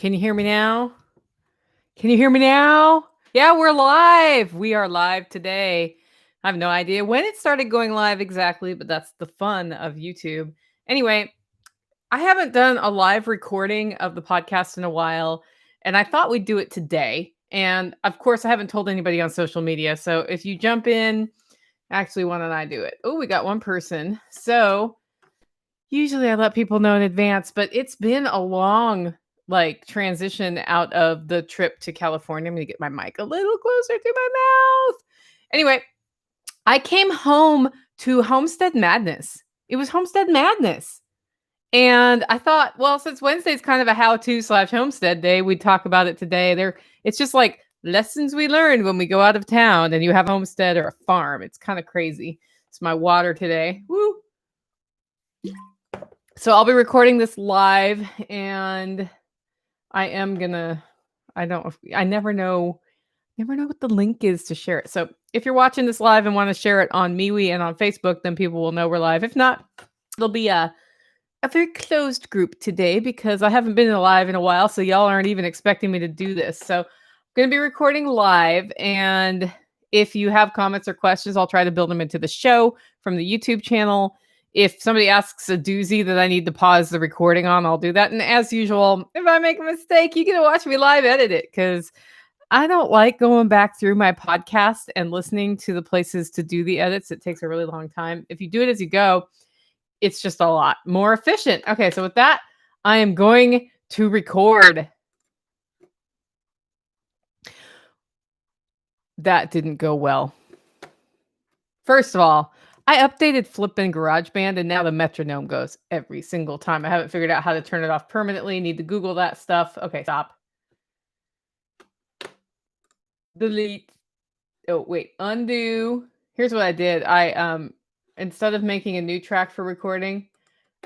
Can you hear me now? Can you hear me now? Yeah, we're live. We are live today. I have no idea when it started going live exactly, but that's the fun of YouTube. Anyway, I haven't done a live recording of the podcast in a while, and I thought we'd do it today. And of course, I haven't told anybody on social media. So if you jump in, actually, why don't I do it? Oh, we got one person. So usually I let people know in advance, but it's been a long transition out of the trip to California. I'm going to get my mic a little closer to my mouth. Anyway, I came home to Homestead Madness. It was Homestead Madness. And I thought, well, since Wednesday's kind of a how-to / homestead day, we'd talk about it today. It's just like lessons we learned when we go out of town and you have a homestead or a farm. It's kind of crazy. It's my water today. Woo! So I'll be recording this live, and I never know what the link is to share it. So if you're watching this live and want to share it on MeWe and on Facebook, then people will know we're live. If not, it'll be a very closed group today because I haven't been live in a while, so y'all aren't even expecting me to do this. So I'm going to be recording live, and if you have comments or questions, I'll try to build them into the show from the YouTube channel. If somebody asks a doozy that I need to pause the recording on, I'll do that. And as usual, if I make a mistake, you can watch me live edit it because I don't like going back through my podcast and listening to the places to do the edits. It takes a really long time. If you do it as you go, it's just a lot more efficient. Okay, so with that, I am going to record. That didn't go well. First of all, I updated Flippin' GarageBand, and now the metronome goes every single time. I haven't figured out how to turn it off permanently. Need to Google that stuff. Okay, stop. Delete. Oh, wait. Undo. Here's what I did. I instead of making a new track for recording,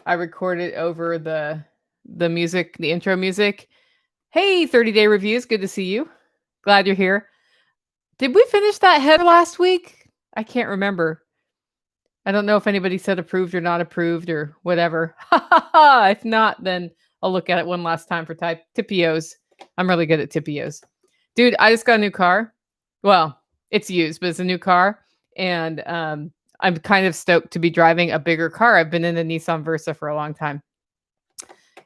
I recorded over the music, the intro music. Hey, 30-day reviews. Good to see you. Glad you're here. Did we finish that header last week? I can't remember. I don't know if anybody said approved or not approved or whatever. If not, then I'll look at it one last time for Tipios. I'm really good at Tipios. Dude, I just got a new car. Well, it's used, but it's a new car. And I'm kind of stoked to be driving a bigger car. I've been in a Nissan Versa for a long time.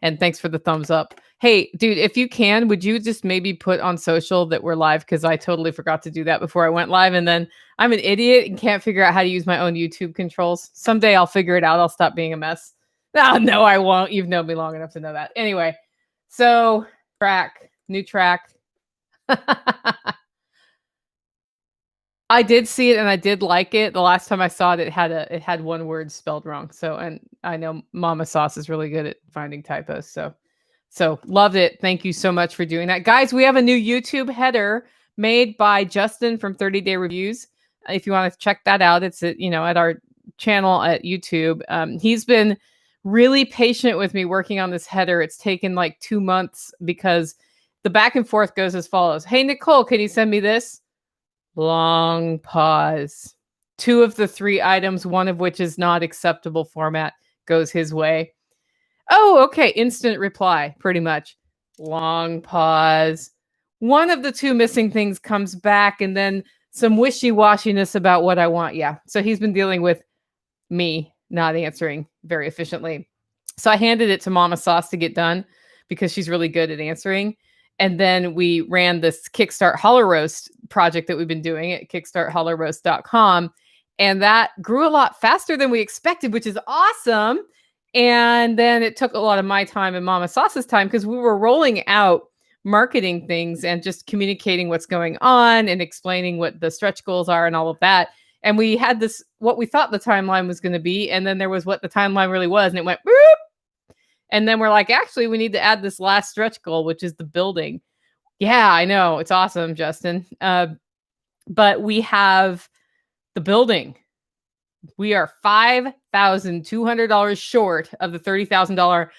And thanks for the thumbs up. Hey, dude, if you can, would you just maybe put on social that we're live? Because I totally forgot to do that before I went live. And then I'm an idiot and can't figure out how to use my own YouTube controls. Someday I'll figure it out. I'll stop being a mess. No, I won't. You've known me long enough to know that. Anyway, so new track. I did see it and I did like it. The last time I saw it, it had one word spelled wrong. So, and I know Mama Sauce is really good at finding typos. So loved it. Thank you so much for doing that. Guys, we have a new YouTube header made by Justin from 30-day reviews. If you want to check that out, it's at our channel at YouTube. He's been really patient with me working on this header. It's taken like 2 months because the back and forth goes as follows. Hey, Nicole, can you send me this? Long pause. 2 of the 3 items, one of which is not acceptable format, goes his way. Oh, okay. Instant reply, pretty much. Long pause. One of the 2 missing things comes back, and then some wishy-washiness about what I want. Yeah. So he's been dealing with me not answering very efficiently. So I handed it to Mama Sauce to get done because she's really good at answering. And then we ran this Kickstart Hollow Roast project that we've been doing at kickstarthollowroast.com. And that grew a lot faster than we expected, which is awesome. And then it took a lot of my time and Mama Sauce's time because we were rolling out marketing things and just communicating what's going on and explaining what the stretch goals are and all of that. And we had this, what we thought the timeline was going to be. And then there was what the timeline really was. And it went, boop. And then we're like, actually, we need to add this last stretch goal, which is the building. Yeah, I know. It's awesome, Justin. But we have the building. We are $5,200 short of the $30,000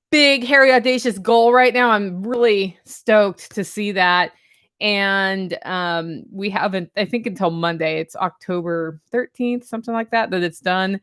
big, hairy, audacious goal right now. I'm really stoked to see that. And we haven't, I think until Monday, it's October 13th, something like that, that it's done.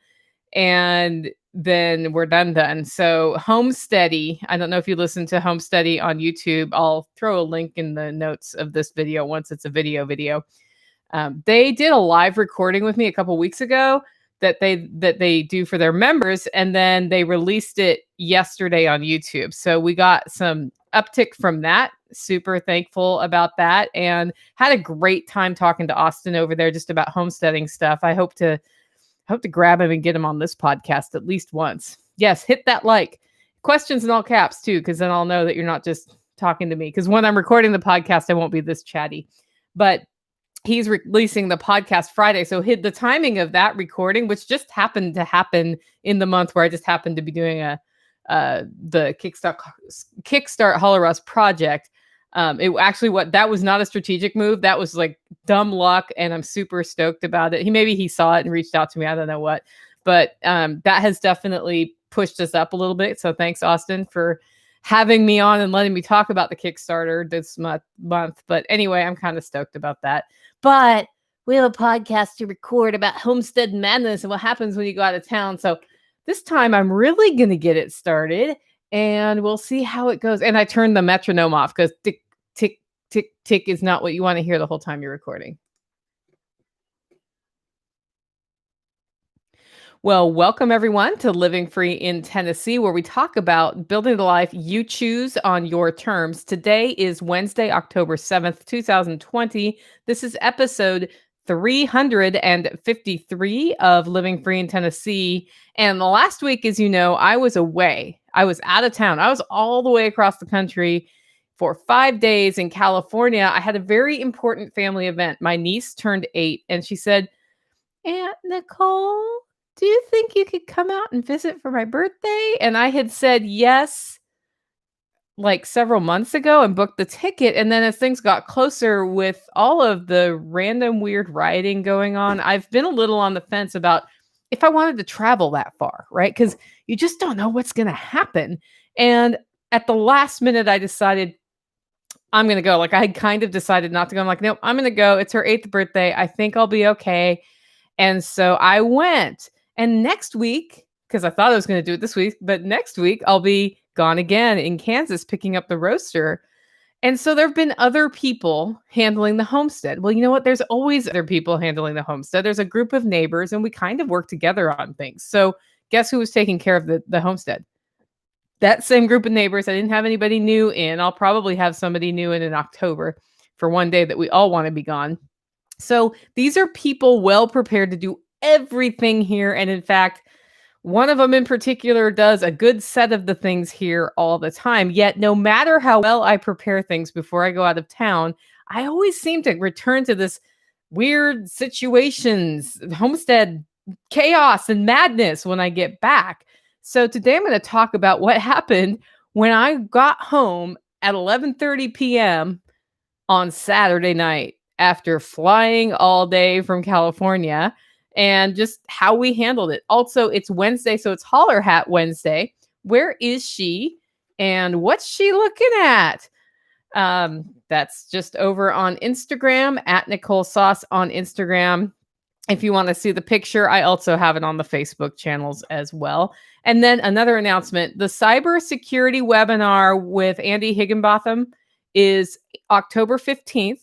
And then we're done. So Homesteady, I don't know if you listen to Homesteady on YouTube. I'll throw a link in the notes of this video once it's a video. They did a live recording with me a couple weeks ago that they do for their members, and then they released it yesterday on YouTube. So we got some uptick from that. Super thankful about that, and had a great time talking to Austin over there just about homesteading stuff. I hope to grab him and get him on this podcast at least once. Yes, hit that like. Questions in all caps too, because then I'll know that you're not just talking to me. Because when I'm recording the podcast, I won't be this chatty. But he's releasing the podcast Friday. So the timing of that recording, which just happened to happen in the month where I just happened to be doing the Kickstart Hollow Rust project. It actually that was not a strategic move. That was like dumb luck, and I'm super stoked about it. Maybe he saw it and reached out to me. I don't know what, but that has definitely pushed us up a little bit. So thanks, Austin, for having me on and letting me talk about the Kickstarter this month. But anyway, I'm kind of stoked about that. But we have a podcast to record about Homestead Madness and what happens when you go out of town. So this time I'm really going to get it started, and we'll see how it goes. And I turned the metronome off because tick, tick, tick, tick is not what you want to hear the whole time you're recording. Well, welcome everyone to Living Free in Tennessee, where we talk about building the life you choose on your terms. Today is Wednesday, October 7th, 2020. This is episode 353 of Living Free in Tennessee. And last week, as you know, I was away. I was out of town. I was all the way across the country for 5 days in California. I had a very important family event. My niece turned 8, and she said, "Aunt Nicole, do you think you could come out and visit for my birthday?" And I had said yes, like several months ago, and booked the ticket. And then as things got closer with all of the random weird rioting going on, I've been a little on the fence about if I wanted to travel that far, right? Because you just don't know what's going to happen. And at the last minute, I decided I'm going to go. Like I had kind of decided not to go. I'm like, nope, I'm going to go. It's her 8th birthday. I think I'll be okay. And so I went. And next week, because I thought I was going to do it this week, but next week I'll be gone again in Kansas picking up the roaster. And so there have been other people handling the homestead. Well, you know what? There's always other people handling the homestead. There's a group of neighbors, and we kind of work together on things. So guess who was taking care of the homestead? That same group of neighbors. I didn't have anybody new in. I'll probably have somebody new in October for one day that we all want to be gone. So these are people well prepared to do everything here. And in fact, one of them in particular does a good set of the things here all the time. Yet no matter how well I prepare things before I go out of town, I always seem to return to this weird situations, homestead chaos and madness when I get back. So today I'm going to talk about what happened when I got home at 11:30 p.m. on Saturday night after flying all day from California, and just how we handled it. Also, it's Wednesday, so it's Holler Hat Wednesday. Where is she? And what's she looking at? That's just over on Instagram, at Nicole Sauce on Instagram. If you want to see the picture, I also have it on the Facebook channels as well. And then another announcement, the cybersecurity webinar with Andy Higginbotham is October 15th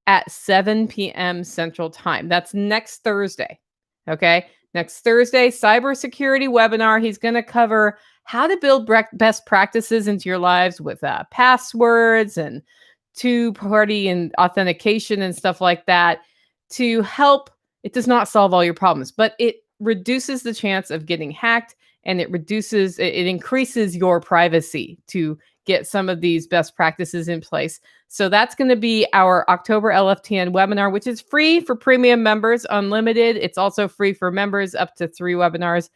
at 7 p.m. Central Time. That's next Thursday. Okay. Next Thursday, cybersecurity webinar. He's going to cover how to build best practices into your lives with passwords and two-party and authentication and stuff like that to help. It does not solve all your problems, but it reduces the chance of getting hacked, and it increases your privacy to get some of these best practices in place. So that's going to be our October LFTN webinar, which is free for premium members, unlimited. It's also free for members up to 3 webinars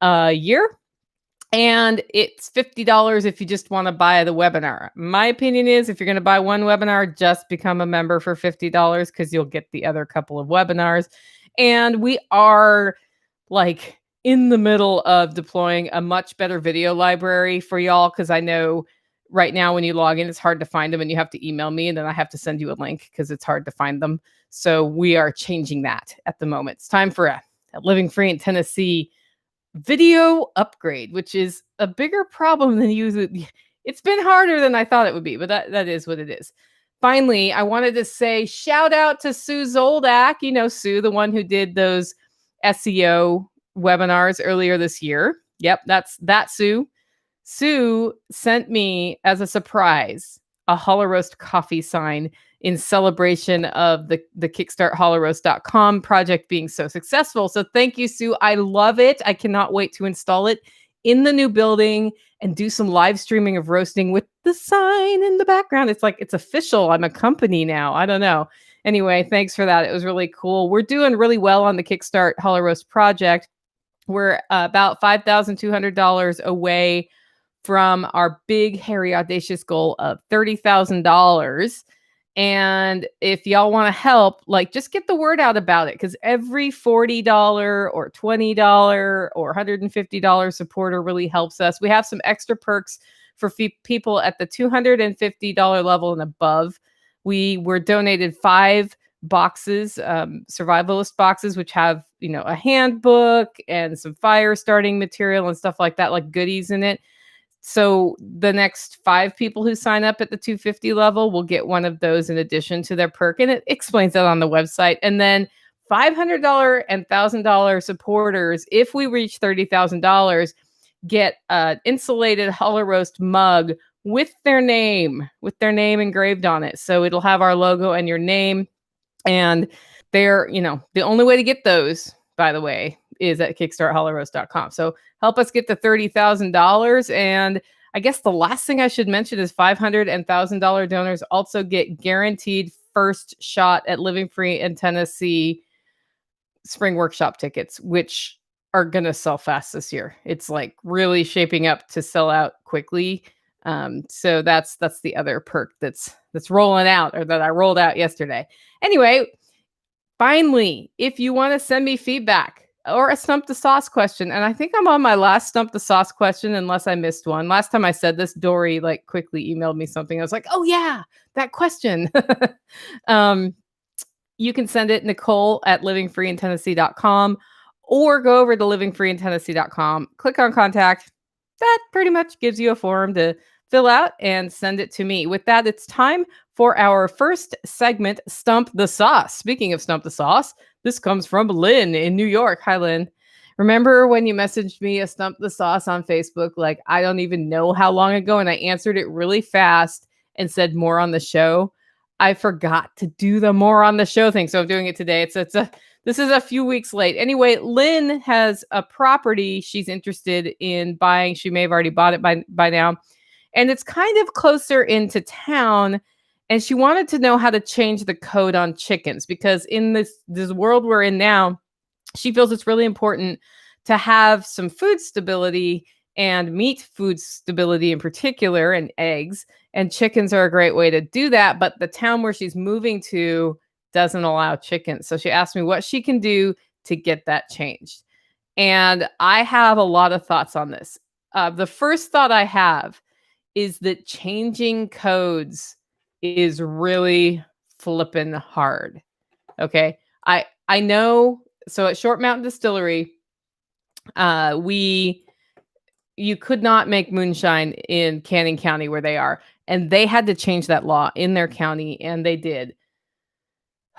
a year. And it's $50 if you just want to buy the webinar. My opinion is if you're going to buy one webinar, just become a member for $50 because you'll get the other couple of webinars. And we are like in the middle of deploying a much better video library for y'all, because I know right now when you log in, it's hard to find them and you have to email me and then I have to send you a link because it's hard to find them. So we are changing that at the moment. It's time for a Living Free in Tennessee video upgrade, which is a bigger problem than usually. It's been harder than I thought it would be, but that is what it is. Finally, I wanted to say shout out to Sue Zoldak. You know, Sue, the one who did those SEO webinars earlier this year. Yep, that's that Sue. Sue sent me as a surprise a Hollow Roast coffee sign in celebration of the Kickstart HollowRoast.com project being so successful. So thank you, Sue. I love it. I cannot wait to install it in the new building and do some live streaming of roasting with the sign in the background. It's like it's official. I'm a company now. I don't know. Anyway, thanks for that. It was really cool. We're doing really well on the Kickstart Hollow Roast project. We're about $5,200 away from our big, hairy, audacious goal of $30,000. And if y'all want to help, like just get the word out about it, because every $40 or $20 or $150 supporter really helps us. We have some extra perks for people at the $250 level and above. We were donated 5 boxes, survivalist boxes, which have, you know, a handbook and some fire starting material and stuff like that, like goodies in it. So the next 5 people who sign up at the 250 level will get one of those in addition to their perk. And it explains that on the website. And then $500 and $1,000 supporters, if we reach $30,000, get an insulated Hollow Roast mug with their name engraved on it. So it'll have our logo and your name. And they're, you know, the only way to get those, by the way, is at kickstarthollowroast.com. So help us get to $30,000. And I guess the last thing I should mention is $500 and $1,000 donors also get guaranteed first shot at Living Free in Tennessee spring workshop tickets, which are going to sell fast this year. It's like really shaping up to sell out quickly. So that's the other perk that's rolling out, or that I rolled out yesterday. Anyway, finally, if you want to send me feedback or a Stump the Sauce question, and I think I'm on my last Stump the Sauce question, unless I missed one. Last time I said this, Dory like quickly emailed me something. I was like, oh yeah, that question. You can send it Nicole at livingfreeintennessee.com, or go over to livingfreeintennessee.com, click on contact. That pretty much gives you a form to fill out and send it to me. With that, it's time for our first segment, Stump the Sauce. Speaking of Stump the Sauce, this comes from Lynn in New York. Hi, Lynn. Remember when you messaged me a Stump the Sauce on Facebook, like I don't even know how long ago, and I answered it really fast and said more on the show? I forgot to do the more on the show thing, so I'm doing it today. This is a few weeks late. Anyway, Lynn has a property she's interested in buying. She may have already bought it by now. And it's kind of closer into town. And she wanted to know how to change the code on chickens, because in this world we're in now, she feels it's really important to have some food stability, and meat food stability in particular, and eggs. And chickens are a great way to do that. But the town where she's moving to doesn't allow chickens. So she asked me what she can do to get that changed. And I have a lot of thoughts on this. The first thought I have is that changing codes is really flippin' hard. Okay. I know. So at Short Mountain Distillery, you could not make moonshine in Canning County where they are. And they had to change that law in their county. And they did.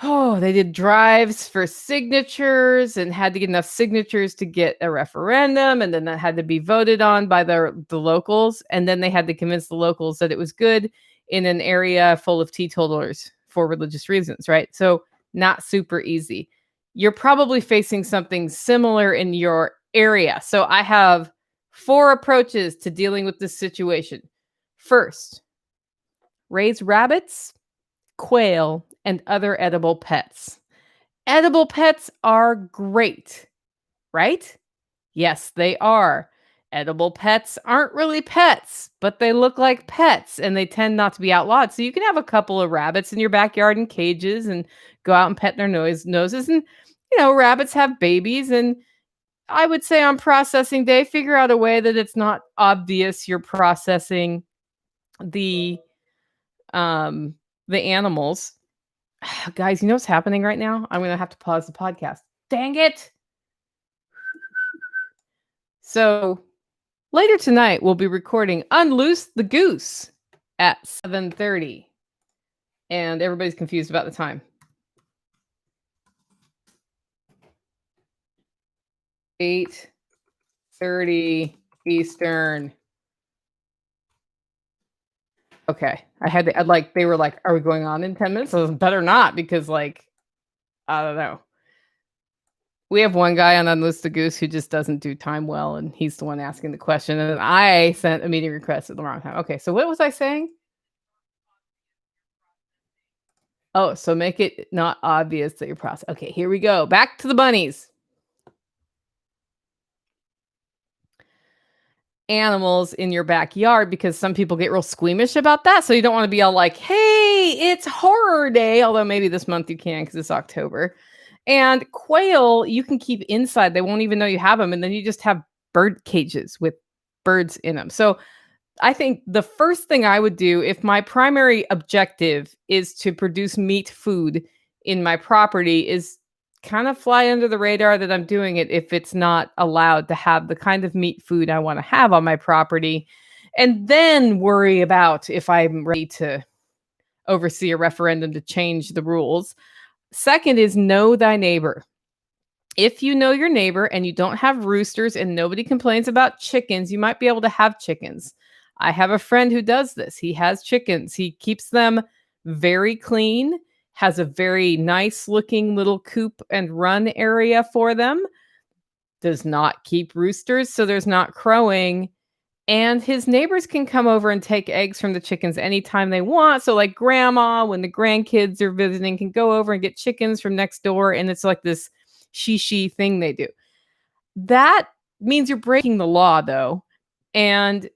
Oh, they did drives for signatures and had to get enough signatures to get a referendum. And then that had to be voted on by the locals. And then they had to convince the locals that it was good in an area full of teetotalers for religious reasons, right? So not super easy. You're probably facing something similar in your area. So I have 4 approaches to dealing with this situation. First, raise rabbits, quail, and other edible pets. Edible pets are great, right? Yes, they are. Edible pets aren't really pets, but they look like pets, and they tend not to be outlawed. So you can have a couple of rabbits in your backyard in cages and go out and pet their noses. And, you know, rabbits have babies. And I would say on processing day, figure out a way that it's not obvious you're processing the animals. Guys, you know what's happening right now? I'm going to have to pause the podcast. Dang it. So later tonight, we'll be recording Unloose the Goose at 7:30, and everybody's confused about the time. 8:30 Eastern. Okay. I'd like they were like, "Are we going on in 10 minutes?" I was better not because like, I don't know. We have one guy on Unloose the Goose who just doesn't do time well, and he's the one asking the question, and then I sent a meeting request at the wrong time. Okay, so what was I saying? Oh, so make it not obvious that you're processing. Okay, here we go. Back to the bunnies. Animals in your backyard because some people get real squeamish about that. So you don't want to be all like, hey, it's horror day. Although maybe this month you can because it's October. And quail, you can keep inside. They won't even know you have them. And then you just have bird cages with birds in them. So I think the first thing I would do if my primary objective is to produce meat food in my property is kind of fly under the radar that I'm doing it if it's not allowed to have the kind of meat food I want to have on my property, and then worry about if I'm ready to oversee a referendum to change the rules. Second is know thy neighbor. If you know your neighbor and you don't have roosters and nobody complains about chickens, you might be able to have chickens. I have a friend who does this. He has chickens. He keeps them very clean, has a very nice looking little coop and run area for them, does not keep roosters, so there's not crowing. And his neighbors can come over and take eggs from the chickens anytime they want. So, like, grandma, when the grandkids are visiting, can go over and get chickens from next door. And it's like this she thing they do. That means you're breaking the law, though, and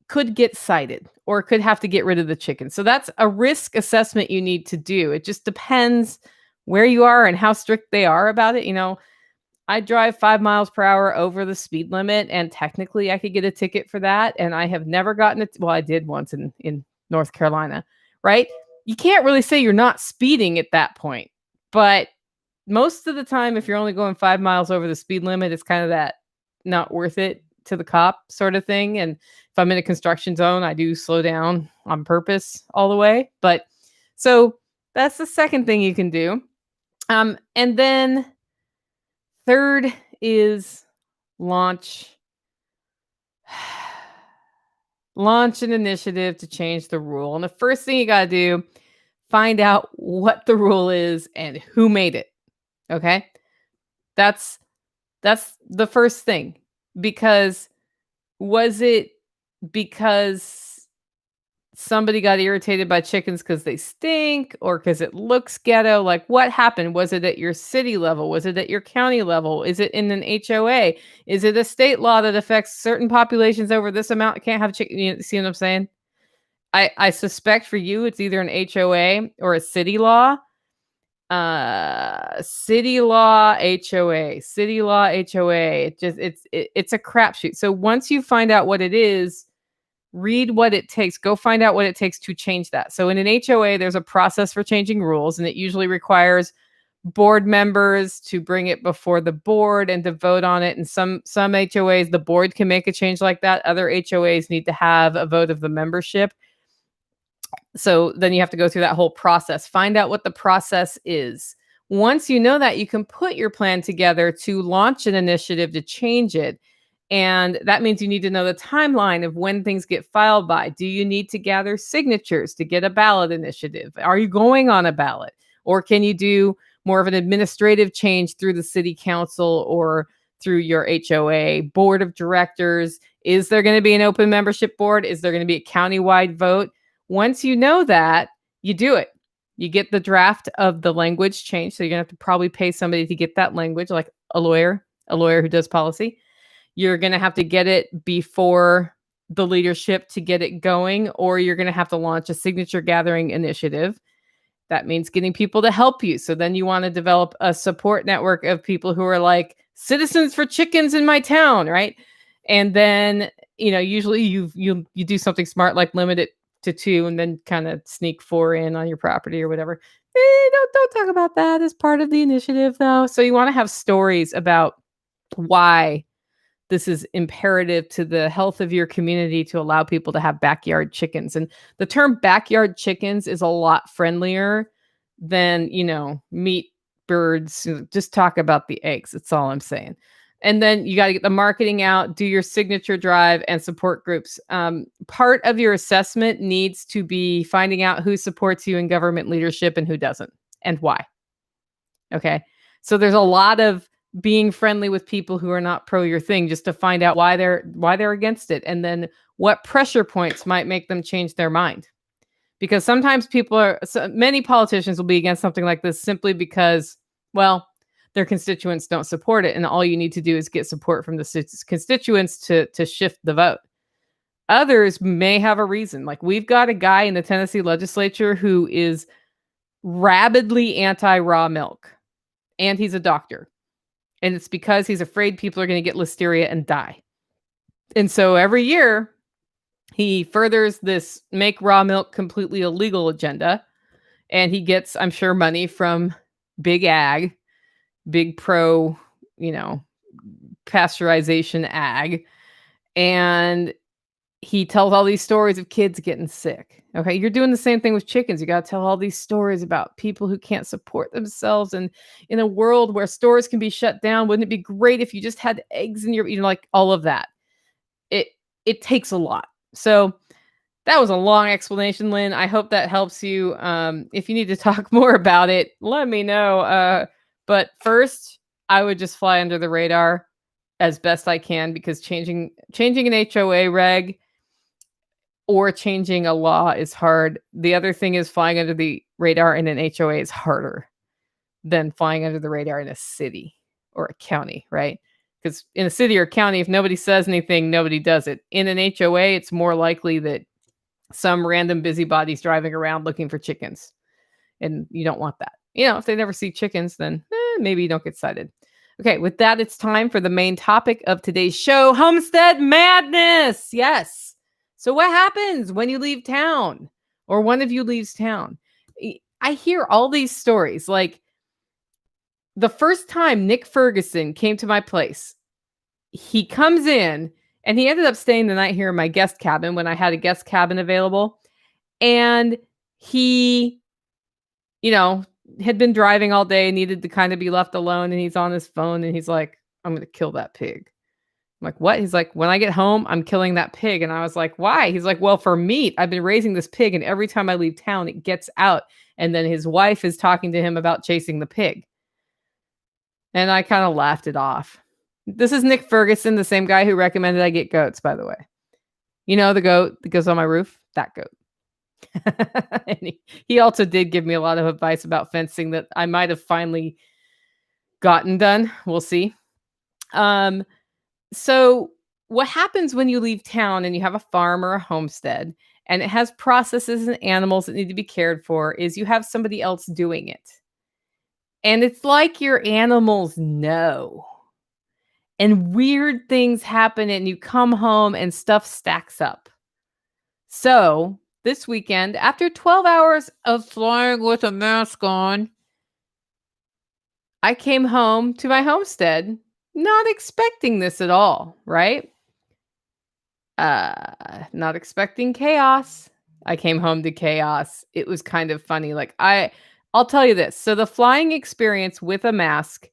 could get cited or could have to get rid of the chicken. So, that's a risk assessment you need to do. It just depends where you are and how strict they are about it. I drive 5 miles per hour over the speed limit, and technically I could get a ticket for that, and I have never gotten it. Well, I did once in North Carolina, right? You can't really say you're not speeding at that point, but most of the time, if you're only going 5 miles over the speed limit, it's kind of that not worth it to the cop sort of thing, and if I'm in a construction zone, I do slow down on purpose all the way, but so that's the second thing you can do. And then third is launch launch an initiative to change the rule. And the first thing you got to do, find out what the rule is and who made it. Okay? That's that's the first thing, because was it because somebody got irritated by chickens because they stink or because it looks ghetto? Like, what happened? Was it at your city level? Was it at your county level? Is it in an HOA? Is it a state law that affects certain populations over this amount can't have chicken? You see what I'm saying? I suspect for you it's either an HOA or a city law. City law, HOA, city law, HOA. It's a crapshoot. So once you find out what it is, read what it takes. Go find out what it takes to change that. So in an HOA, there's a process for changing rules, and it usually requires board members to bring it before the board and to vote on it. And some HOAs, the board can make a change like that. Other HOAs need to have a vote of the membership. So then you have to go through that whole process. Find out what the process is. Once you know that, you can put your plan together to launch an initiative to change it. And that means you need to know the timeline of when things get filed by. Do you need to gather signatures to get a ballot initiative? Are you going on a ballot? Or can you do more of an administrative change through the city council or through your HOA board of directors? Is there going to be an open membership board? Is there going to be a countywide vote? Once you know that, you do it. You get the draft of the language change. So you're going to have to probably pay somebody to get that language, like a lawyer who does policy. You're going to have to get it before the leadership to get it going, or you're going to have to launch a signature gathering initiative. That means getting people to help you. So then you want to develop a support network of people who are like citizens for chickens in my town, right? And then, usually you do something smart like limit it to 2 and then kind of sneak 4 in on your property or whatever. Don't talk about that as part of the initiative, though. So you want to have stories about why this is imperative to the health of your community to allow people to have backyard chickens. And the term backyard chickens is a lot friendlier than, meat birds. Just talk about the eggs. That's all I'm saying. And then you got to get the marketing out, do your signature drive and support groups. Part of your assessment needs to be finding out who supports you in government leadership and who doesn't and why. Okay. So there's a lot of being friendly with people who are not pro your thing just to find out why they're against it, and then what pressure points might make them change their mind. Because sometimes many politicians will be against something like this simply because, well, their constituents don't support it, and all you need to do is get support from the constituents to shift the vote. Others may have a reason. Like, we've got a guy in the Tennessee legislature who is rabidly anti-raw milk, and he's a doctor. And it's because he's afraid people are going to get listeria and die. And so every year, he furthers this make raw milk completely illegal agenda. And he gets, I'm sure, money from big ag, big pro, pasteurization ag. And he tells all these stories of kids getting sick. Okay, you're doing the same thing with chickens. You got to tell all these stories about people who can't support themselves. And in a world where stores can be shut down, wouldn't it be great if you just had eggs in your, like all of that? It takes a lot. So that was a long explanation, Lynn. I hope that helps you. If you need to talk more about it, let me know. But first, I would just fly under the radar as best I can, because changing an HOA reg or changing a law is hard. The other thing is, flying under the radar in an HOA is harder than flying under the radar in a city or a county, right? Because in a city or county, if nobody says anything, nobody does it. In an HOA, it's more likely that some random busybody's driving around looking for chickens, and you don't want that. If they never see chickens, then maybe you don't get cited. Okay, with that, it's time for the main topic of today's show, Homestead Madness. Yes. So what happens when you leave town, or one of you leaves town? I hear all these stories. Like, the first time Nick Ferguson came to my place, he comes in and he ended up staying the night here in my guest cabin when I had a guest cabin available. And he, had been driving all day, needed to kind of be left alone. And he's on his phone and he's like, I'm going to kill that pig. I'm like, what? He's like, when I get home, I'm killing that pig. And I was like, why? He's like, well, for meat, I've been raising this pig, and every time I leave town, it gets out. And then his wife is talking to him about chasing the pig. And I kind of laughed it off. This is Nick Ferguson, the same guy who recommended I get goats, by the way. The goat that goes on my roof? That goat. And he also did give me a lot of advice about fencing that I might have finally gotten done. We'll see. So what happens when you leave town and you have a farm or a homestead and it has processes and animals that need to be cared for is you have somebody else doing it. And it's like your animals know. And weird things happen and you come home and stuff stacks up. So this weekend, after 12 hours of flying with a mask on, I came home to my homestead, not expecting this at all, right? Not expecting chaos. I came home to chaos. It was kind of funny. Like, I'll tell you this. So the flying experience with a mask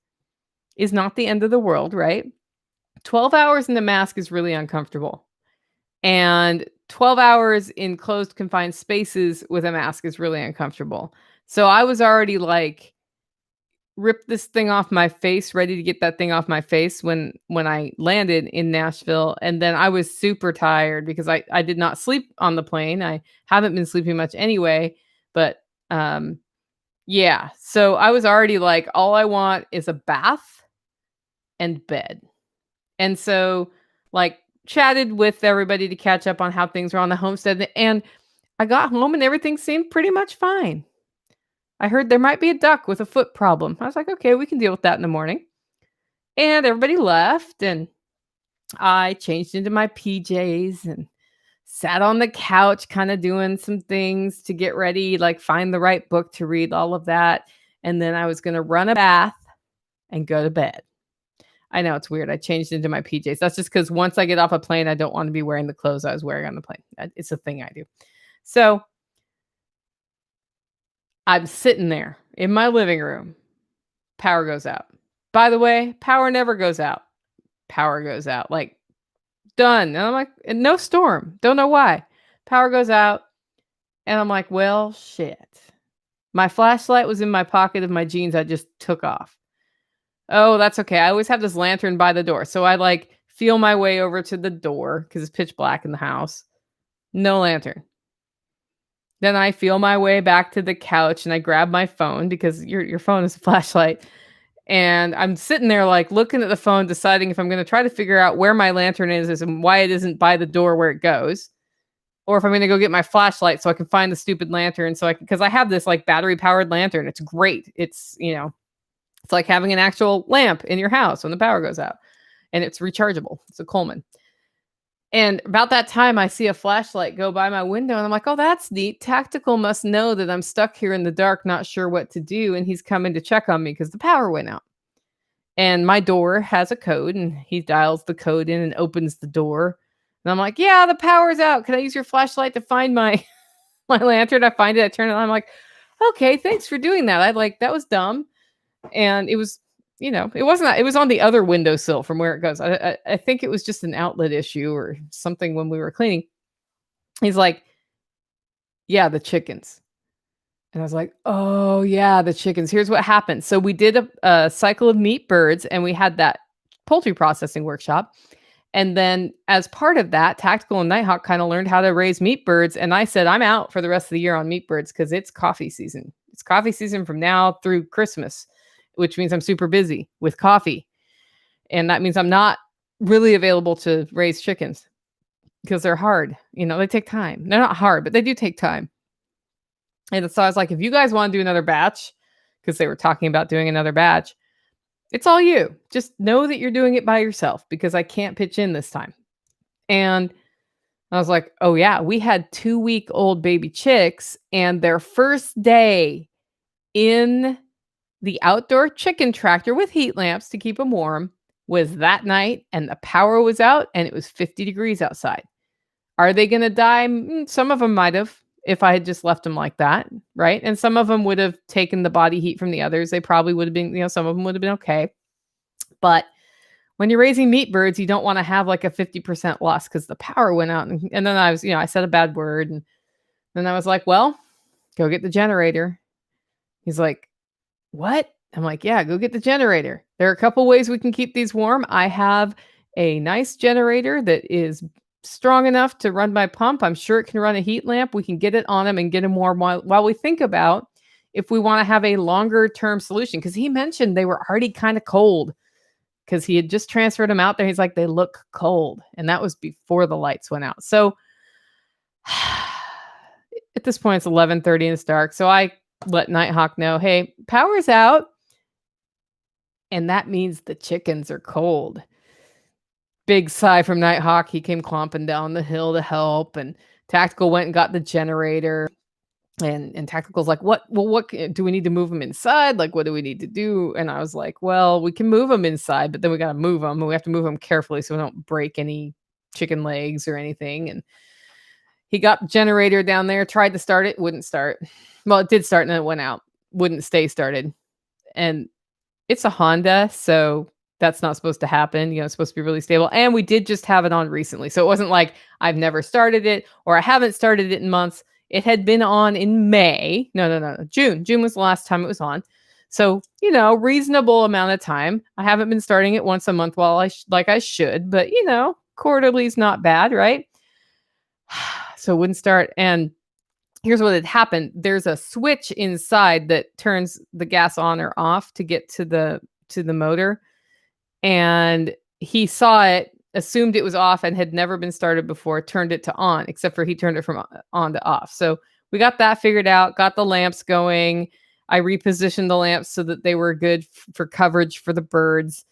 is not the end of the world, right? 12 hours in the mask is really uncomfortable. And 12 hours in closed, confined spaces with a mask is really uncomfortable. So I was already like, rip this thing off my face, ready to get that thing off my face when I landed in Nashville. And then I was super tired because I did not sleep on the plane. I haven't been sleeping much anyway. But yeah, so I was already like, all I want is a bath and bed. And so, like, chatted with everybody to catch up on how things were on the homestead. And I got home and everything seemed pretty much fine. I heard there might be a duck with a foot problem. I was like, okay, we can deal with that in the morning. And everybody left, and I changed into my PJs and sat on the couch, kind of doing some things to get ready, like find the right book to read, all of that. And then I was going to run a bath and go to bed. I know it's weird. I changed into my PJs. That's just because once I get off a plane, I don't want to be wearing the clothes I was wearing on the plane. It's a thing I do. So I'm sitting there in my living room. Power goes out. By the way, power never goes out. Power goes out. Like, done. And I'm like, and no storm. Don't know why. Power goes out. And I'm like, well, shit. My flashlight was in my pocket of my jeans I just took off. Oh, that's okay. I always have this lantern by the door. So I like feel my way over to the door because it's pitch black in the house. No lantern. Then I feel my way back to the couch and I grab my phone because your phone is a flashlight. And I'm sitting there like looking at the phone, deciding if I'm going to try to figure out where my lantern is and why it isn't by the door where it goes. Or if I'm going to go get my flashlight so I can find the stupid lantern. So because I have this like battery powered lantern. It's great. It's like having an actual lamp in your house when the power goes out, and it's rechargeable. It's a Coleman. And about that time, I see a flashlight go by my window, and I'm like, oh, that's neat. Tactical must know that I'm stuck here in the dark, not sure what to do. And he's coming to check on me because the power went out. And my door has a code, and he dials the code in and opens the door. And I'm like, yeah, the power's out. Can I use your flashlight to find my my lantern? I find it. I turn it on. I'm like, okay, thanks for doing that. That was dumb. And it was, it wasn't, it was on the other windowsill from where it goes. I think it was just an outlet issue or something when we were cleaning. He's like, yeah, the chickens. And I was like, oh yeah, the chickens. Here's what happened. So we did a cycle of meat birds and we had that poultry processing workshop. And then as part of that, Tactical and Nighthawk kind of learned how to raise meat birds. And I said, I'm out for the rest of the year on meat birds because it's coffee season. It's coffee season from now through Christmas, which means I'm super busy with coffee. And that means I'm not really available to raise chickens because they're hard. They take time. They're not hard, but they do take time. And so I was like, if you guys want to do another batch, because they were talking about doing another batch, it's all you. Just know that you're doing it by yourself because I can't pitch in this time. And I was like, oh yeah, we had 2-week-old baby chicks and their first day in the outdoor chicken tractor with heat lamps to keep them warm was that night, and the power was out and it was 50 degrees outside. Are they going to die? Some of them might have if I had just left them like that, right? And some of them would have taken the body heat from the others. They probably would have been, some of them would have been okay. But when you're raising meat birds, you don't want to have like a 50% loss because the power went out. And then I was, I said a bad word. And then I was like, well, go get the generator. He's like, what? I'm like, yeah, go get the generator. There are a couple ways we can keep these warm. I have a nice generator that is strong enough to run my pump. I'm sure it can run a heat lamp. We can get it on them and get them warm while we think about if we want to have a longer term solution. Because he mentioned they were already kind of cold because he had just transferred them out there. He's like, they look cold. And that was before the lights went out. So at this point, it's 11:30 and it's dark. So I let Nighthawk know, hey, power's out. And that means the chickens are cold. Big sigh from Nighthawk. He came clomping down the hill to help. And Tactical went and got the generator. And Tactical's like, what do we need to move them inside? Like, what do we need to do? And I was like, well, we can move them inside, but then we got to move them. And we have to move them carefully so we don't break any chicken legs or anything. And he got the generator down there, tried to start it, wouldn't start. Well, it did start and then it went out. Wouldn't stay started. And it's a Honda, so that's not supposed to happen. It's supposed to be really stable. And we did just have it on recently. So it wasn't like I've never started it or I haven't started it in months. It had been on in May. No. June. June was the last time it was on. So, reasonable amount of time. I haven't been starting it once a month while I should, but quarterly is not bad, right? So it wouldn't start. And here's what had happened. There's a switch inside that turns the gas on or off to get to the motor. And he saw it, assumed it was off and had never been started before, turned it to on, except for he turned it from on to off. So we got that figured out, got the lamps going. I repositioned the lamps so that they were good for coverage for the birds.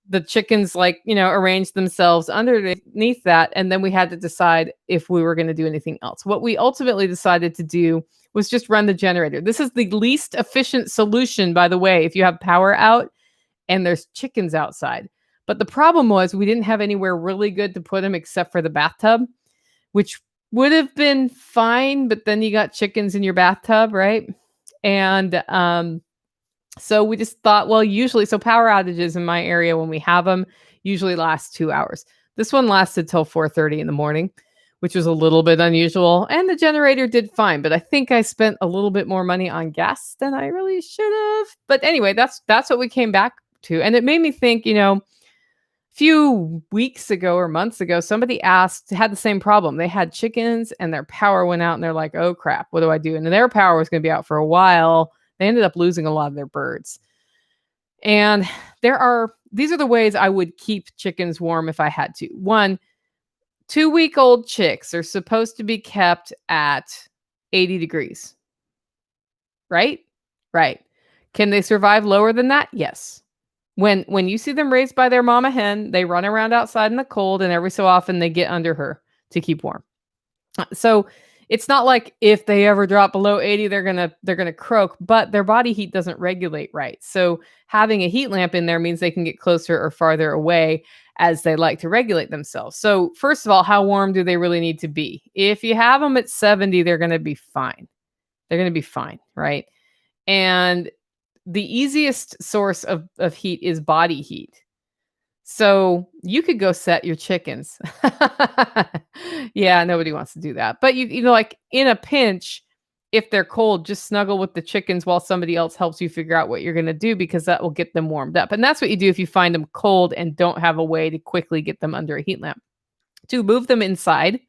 The chickens arranged themselves underneath that. And then we had to decide if we were going to do anything else. What we ultimately decided to do was just run the generator. This is the least efficient solution, by the way, if you have power out and there's chickens outside. But the problem was we didn't have anywhere really good to put them except for the bathtub, which would have been fine, but then you got chickens in your bathtub, right? And so we just thought, well, usually, so power outages in my area when we have them usually last 2 hours. This one lasted till 4:30 in the morning, which was a little bit unusual. And the generator did fine, but I think I spent a little bit more money on gas than I really should have. But anyway, that's what we came back to, and it made me think. Few weeks ago or months ago, somebody had the same problem. They had chickens and their power went out and they're like, "Oh crap, what do I do?" And their power was going to be out for a while. They ended up losing a lot of their birds. And these are the ways I would keep chickens warm if I had to. One, 2-week-old chicks are supposed to be kept at 80 degrees, right? Right. Can they survive lower than that? Yes. When you see them raised by their mama hen, they run around outside in the cold, and every so often they get under her to keep warm. So it's not like if they ever drop below 80, they're gonna croak, but their body heat doesn't regulate right. So having a heat lamp in there means they can get closer or farther away as they like to regulate themselves. So first of all, how warm do they really need to be? If you have them at 70, they're gonna be fine. They're gonna be fine, right? And the easiest source of heat is body heat. So you could go set your chickens. Yeah, nobody wants to do that. But like in a pinch, if they're cold, just snuggle with the chickens while somebody else helps you figure out what you're going to do because that will get them warmed up. And that's what you do if you find them cold and don't have a way to quickly get them under a heat lamp. To move them inside.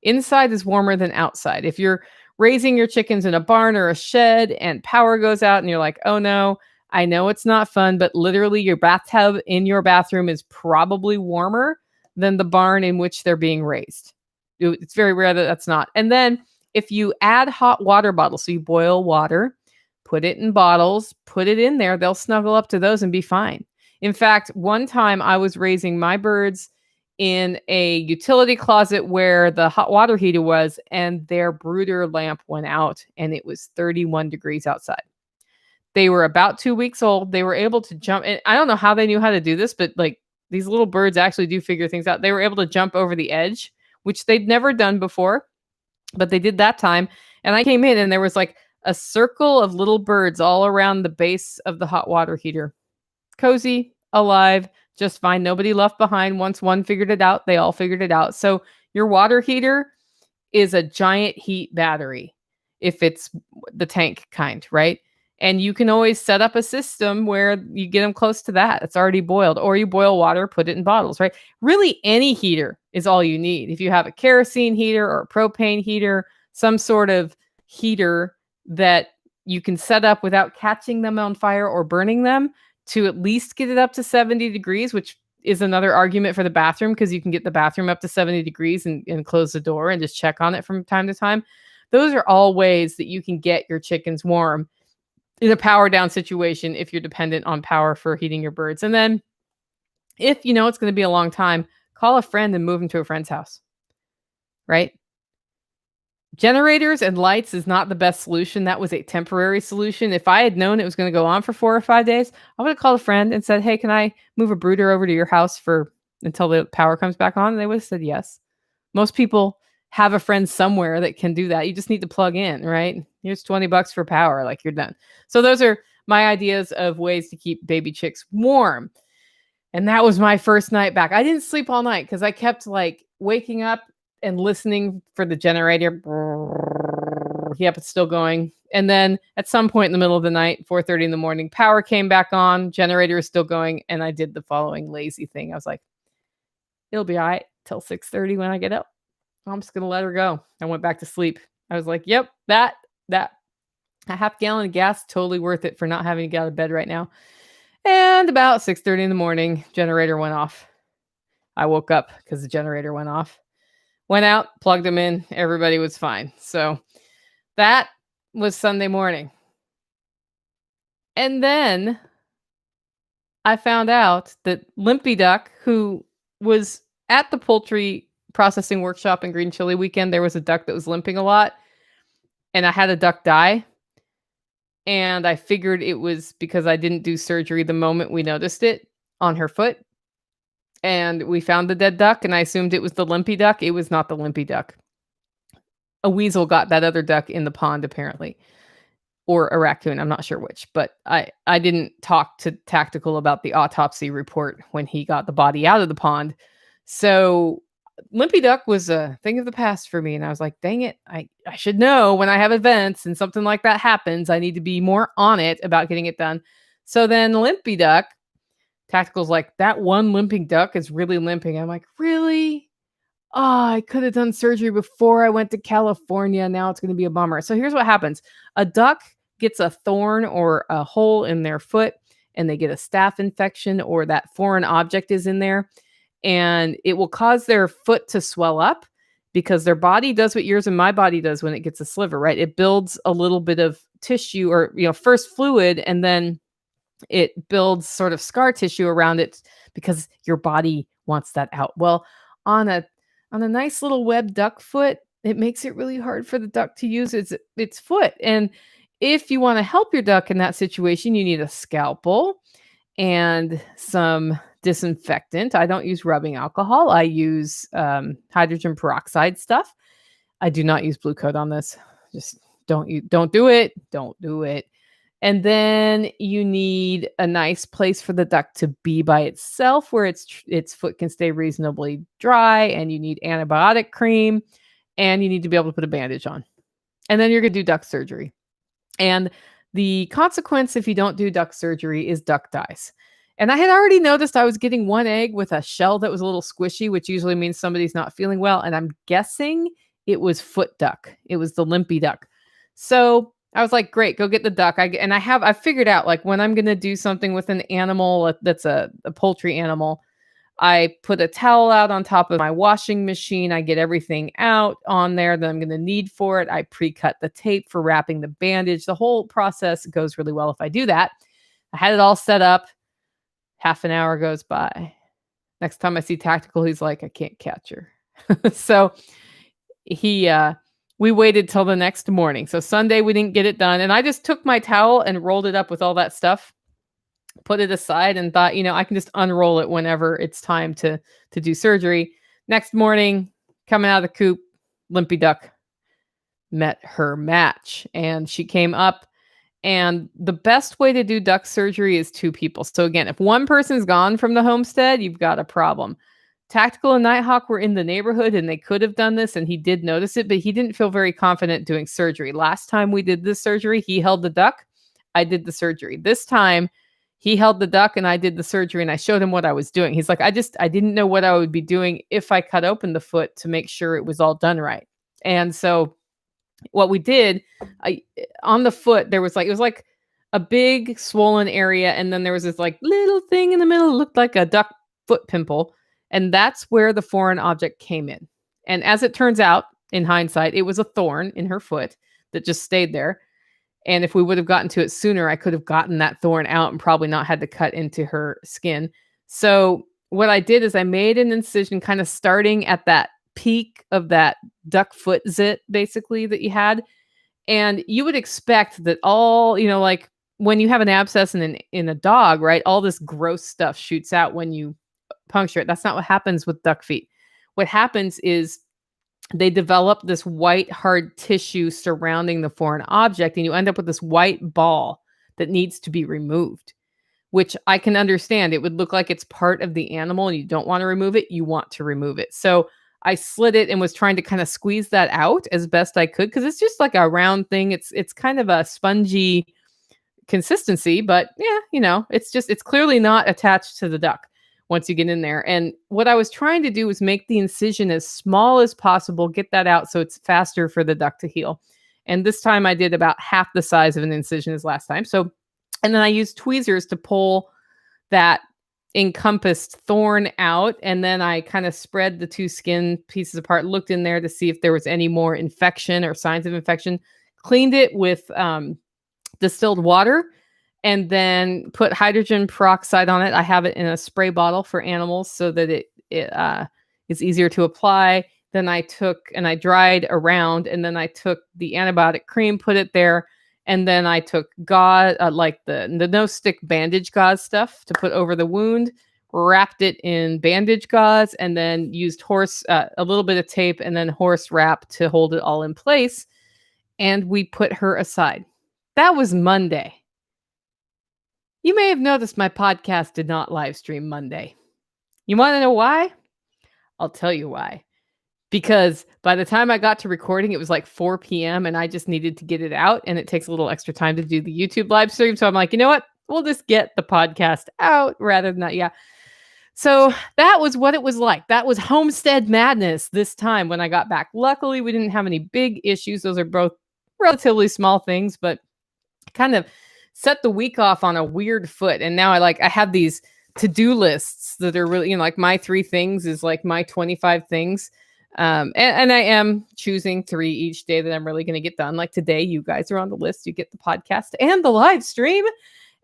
Inside is warmer than outside. If you're raising your chickens in a barn or a shed and power goes out and you're like, "Oh no, I know it's not fun," but literally your bathtub in your bathroom is probably warmer than the barn in which they're being raised. It's very rare that that's not. And then if you add hot water bottles, so you boil water, put it in bottles, put it in there, they'll snuggle up to those and be fine. In fact, one time I was raising my birds in a utility closet where the hot water heater was, and their brooder lamp went out, and it was 31 degrees outside. They were about 2 weeks old. They were able to jump, and I don't know how they knew how to do this, but, like, these little birds actually do figure things out. They were able to jump over the edge, which they'd never done before, but they did that time, and I came in, and there was, like, a circle of little birds all around the base of the hot water heater. Cozy, alive, just fine. Nobody left behind. Once one figured it out, they all figured it out. So your water heater is a giant heat battery if it's the tank kind, right? And you can always set up a system where you get them close to that. It's already boiled, or you boil water, put it in bottles, right? Really, any heater is all you need. If you have a kerosene heater or a propane heater, some sort of heater that you can set up without catching them on fire or burning them to at least get it up to 70 degrees, which is another argument for the bathroom because you can get the bathroom up to 70 degrees and close the door and just check on it from time to time. Those are all ways that you can get your chickens warm in a power down situation if you're dependent on power for heating your birds. And then if you know it's going to be a long time, call a friend and move them to a friend's house, right? Generators and lights is not the best solution. That was a temporary solution. If I had known it was going to go on for 4 or 5 days, I would have called a friend and said, "Hey, can I move a brooder over to your house for until the power comes back on?" And they would have said yes. Most people have a friend somewhere that can do that. You just need to plug in, right? Here's $20 for power, like you're done. So those are my ideas of ways to keep baby chicks warm. And that was my first night back. I didn't sleep all night because I kept like waking up and listening for the generator. Yep, it's still going. And then at some point in the middle of the night, 4:30 in the morning, power came back on, generator is still going, and I did the following lazy thing. I was like, it'll be all right till 6:30 when I get up. I'm just gonna let her go. I went back to sleep. I was like, yep, that a half gallon of gas, totally worth it for not having to get out of bed right now. And about 6:30 in the morning, generator went off. I woke up because the generator went off. Went out, plugged them in, everybody was fine. So that was Sunday morning. And then I found out that Limpy Duck, who was at the poultry processing workshop in Green Chili weekend, there was a duck that was limping a lot. And I had a duck die. And I figured it was because I didn't do surgery the moment we noticed it on her foot. and we found the dead duck, and I assumed it was the limpy duck. It was not the limpy duck. A weasel got that other duck in the pond, apparently, or a raccoon. I'm not sure which, but I didn't talk to Tactical about the autopsy report when he got the body out of the pond. So limpy duck was a thing of the past for me, and I was like, dang it, I should know when I have events and something like that happens. I need to be more on it about getting it done. So then limpy duck, Tactical's like, that one limping duck is really limping. I'm like, really? Oh, I could have done surgery before I went to California. Now it's going to be a bummer. So here's what happens. A duck gets a thorn or a hole in their foot, and they get a staph infection, or that foreign object is in there, and it will cause their foot to swell up because their body does what yours and my body does when it gets a sliver, right? It builds a little bit of tissue, or, first fluid, and then it builds sort of scar tissue around it because your body wants that out. Well, on a nice little web duck foot, it makes it really hard for the duck to use its foot. And if you want to help your duck in that situation, you need a scalpel and some disinfectant. I don't use rubbing alcohol. I use hydrogen peroxide stuff. I do not use blue coat on this. Just don't do it. Don't do it. And then you need a nice place for the duck to be by itself where its foot can stay reasonably dry, and you need antibiotic cream, and you need to be able to put a bandage on. And then you're going to do duck surgery. And the consequence if you don't do duck surgery is duck dies. And I had already noticed I was getting one egg with a shell that was a little squishy, which usually means somebody's not feeling well. And I'm guessing it was foot duck. It was the limpy duck. So I was like, great, go get the duck. I figured out, like, when I'm going to do something with an animal that's a poultry animal, I put a towel out on top of my washing machine. I get everything out on there that I'm going to need for it. I pre-cut the tape for wrapping the bandage. The whole process goes really well if I do that. I had it all set up. Half an hour goes by. Next time I see Tactical, he's like, I can't catch her. So we waited till the next morning. So Sunday we didn't get it done. And I just took my towel and rolled it up with all that stuff, put it aside, and thought, I can just unroll it whenever it's time to do surgery. Next morning, coming out of the coop, limpy duck met her match, and she came up. And the best way to do duck surgery is 2 people. So again, if one person's gone from the homestead, you've got a problem. Tactical and Nighthawk were in the neighborhood, and they could have done this, and he did notice it, but he didn't feel very confident doing surgery. Last time we did this surgery, he held the duck, I did the surgery. This time, he held the duck and I did the surgery, and I showed him what I was doing. He's like, I didn't know what I would be doing if I cut open the foot to make sure it was all done right. And so what we did, on the foot, it was like a big swollen area, and then there was this like little thing in the middle, looked like a duck foot pimple. And that's where the foreign object came in. And as it turns out, in hindsight, it was a thorn in her foot that just stayed there. And if we would have gotten to it sooner, I could have gotten that thorn out and probably not had to cut into her skin. So what I did is I made an incision kind of starting at that peak of that duck foot zit, basically, that you had. And you would expect that all, like when you have an abscess in a dog, right? All this gross stuff shoots out when you puncture it. That's not what happens with duck feet. What happens is they develop this white hard tissue surrounding the foreign object, and you end up with this white ball that needs to be removed, which I can understand. It would look like it's part of the animal and you don't want to remove it. You want to remove it. So I slid it and was trying to kind of squeeze that out as best I could, because it's just like a round thing. It's kind of a spongy consistency, but yeah, it's clearly not attached to the duck once you get in there. And what I was trying to do was make the incision as small as possible, get that out so it's faster for the duck to heal. And this time I did about half the size of an incision as last time. So, and then I used tweezers to pull that encompassed thorn out. And then I kind of spread the 2 skin pieces apart, looked in there to see if there was any more infection or signs of infection, cleaned it with distilled water, and then put hydrogen peroxide on it. I have it in a spray bottle for animals so that it is easier to apply. Then I took and I dried around, and then I took the antibiotic cream, put it there, and then I took gauze, like the no stick bandage gauze stuff to put over the wound, wrapped it in bandage gauze, and then used a little bit of tape and then horse wrap to hold it all in place. And we put her aside. That was Monday. You may have noticed my podcast did not live stream Monday. You want to know why? I'll tell you why. Because by the time I got to recording, it was like 4 PM and I just needed to get it out. And it takes a little extra time to do the YouTube live stream. So I'm like, you know what? We'll just get the podcast out rather than that. Yeah. So that was what it was like. That was Homestead madness this time when I got back. Luckily, we didn't have any big issues. Those are both relatively small things, but kind of set the week off on a weird foot. And now I have these to-do lists that are really, like my 3 things is like my 25 things. And I am choosing 3 each day that I'm really going to get done. Like today, you guys are on the list. You get the podcast and the live stream.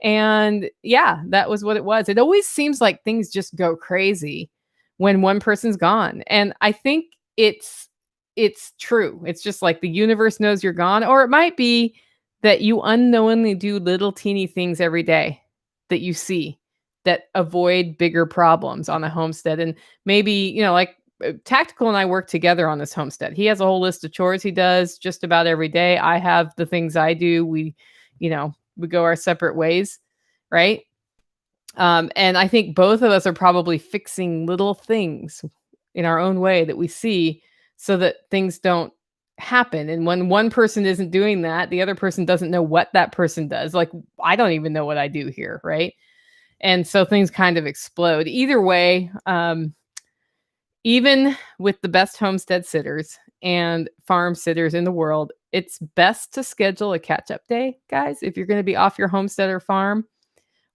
And yeah, that was what it was. It always seems like things just go crazy when one person's gone. And I think it's true. It's just like the universe knows you're gone, or it might be that you unknowingly do little teeny things every day that you see that avoid bigger problems on a homestead. And maybe, Tactical and I work together on this homestead. He has a whole list of chores he does just about every day. I have the things I do. We go our separate ways, right? And I think both of us are probably fixing little things in our own way that we see so that things don't happen. And when one person isn't doing that, the other person doesn't know what that person does. Like, I don't even know what I do here, right? And so things kind of explode. Either way, even with the best homestead sitters and farm sitters in the world, it's best to schedule a catch-up day, guys, if you're going to be off your homestead or farm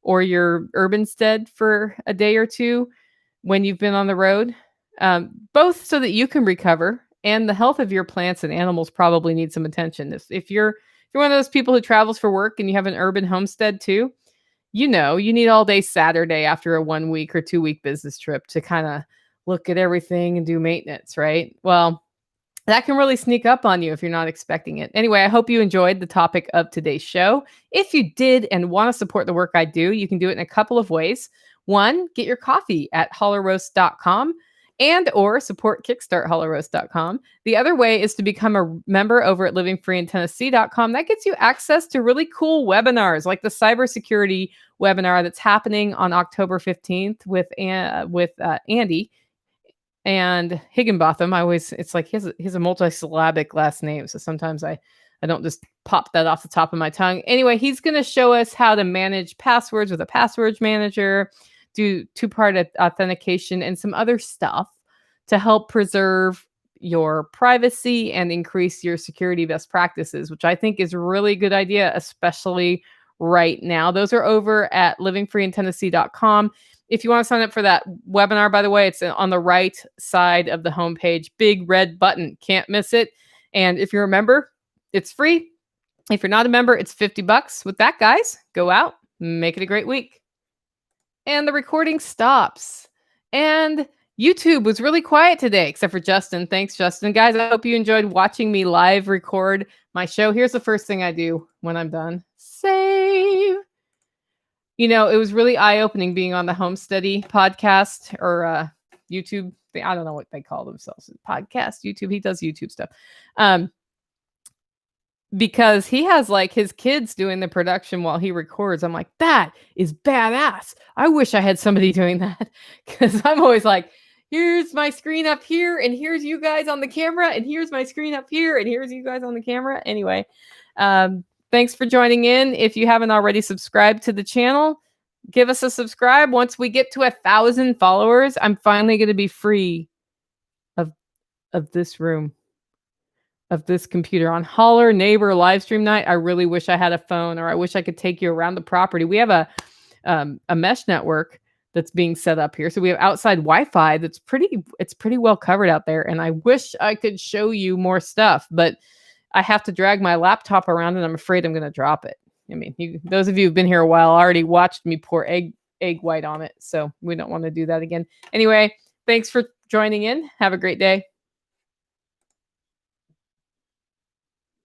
or your urban stead for a day or two when you've been on the road, both so that you can recover and the health of your plants and animals probably need some attention. If you're one of those people who travels for work and you have an urban homestead too, you need all day Saturday after a 1 week or 2 week business trip to kind of look at everything and do maintenance, right? Well, that can really sneak up on you if you're not expecting it. Anyway, I hope you enjoyed the topic of today's show. If you did and want to support the work I do, you can do it in a couple of ways. One, get your coffee at hollowroast.com and or support kickstarthollowroast.com. The other way is to become a member over at livingfreeintennessee.com. That gets you access to really cool webinars like the cybersecurity webinar that's happening on October 15th with Andy and Higginbotham. It's like he has a multi-syllabic last name. So sometimes I don't just pop that off the top of my tongue. Anyway, he's going to show us how to manage passwords with a password manager, do 2-part authentication and some other stuff to help preserve your privacy and increase your security best practices, which I think is a really good idea, especially right now. Those are over at livingfreeintennessee.com. If you want to sign up for that webinar, by the way, it's on the right side of the homepage, big red button. Can't miss it. And if you're a member, it's free. If you're not a member, it's $50. With that, guys, go out, make it a great week. And the recording stops. And YouTube was really quiet today, except for Justin. Thanks, Justin. Guys, I hope you enjoyed watching me live record my show. Here's the first thing I do when I'm done. Save. It was really eye-opening being on the Homesteady podcast or YouTube thing. I don't know what they call themselves. Podcast, YouTube. He does YouTube stuff. Because he has like his kids doing the production while he records. I'm like, that is badass. I wish I had somebody doing that because I'm always like, here's my screen up here and here's you guys on the camera and here's my screen up here and here's you guys on the camera. Anyway, thanks for joining in. If you haven't already subscribed to the channel, give us a subscribe. Once we get to 1,000 followers, I'm finally going to be free of this room. Of this computer on Holler Neighbor live stream night. I really wish I had a phone, or I wish I could take you around the property. We have a mesh network that's being set up here, so we have outside Wi-Fi that's pretty well covered out there. And I wish I could show you more stuff, but I have to drag my laptop around, and I'm afraid I'm going to drop it. I mean, those of you who've been here a while already watched me pour egg white on it, so we don't want to do that again. Anyway, thanks for joining in. Have a great day.